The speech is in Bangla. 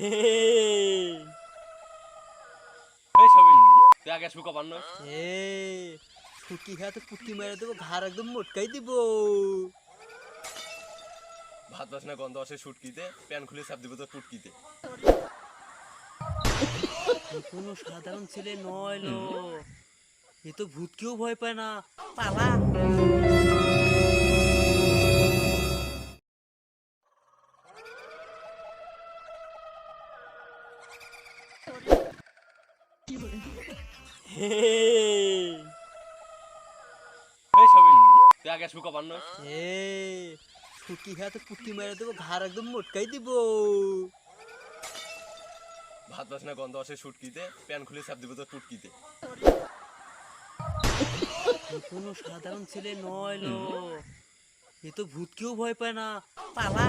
এই সবই তুই আগে শুকা পান্ন ফুটকি খায় তো পুটকি মেরে দেবো, ঘাড় একদম মোটকাই দিব। ভাত বাসনা গন্ধ আসে শুটকিতে, প্যান খুলে চাপ দিব তোর পুটকিতে। কোনো সাধারণ ছেলে নয় লো, এ তো ভূতকেও ভয় পায় না। পালা। এই সবই তুই আগে শুকা পান্ন ফুটকি খায় তো পুটকি মেরে দেবো, ঘাড় একদম মোটকাই দিব। ভাত বাসনা গন্ধ আসে শুটকিতে, প্যান খুলে চাপ দিব তোর পুটকিতে। কোনো সাধারণ ছেলে নয় লো, এ তো ভূতকেও ভয় পায় না। পালা।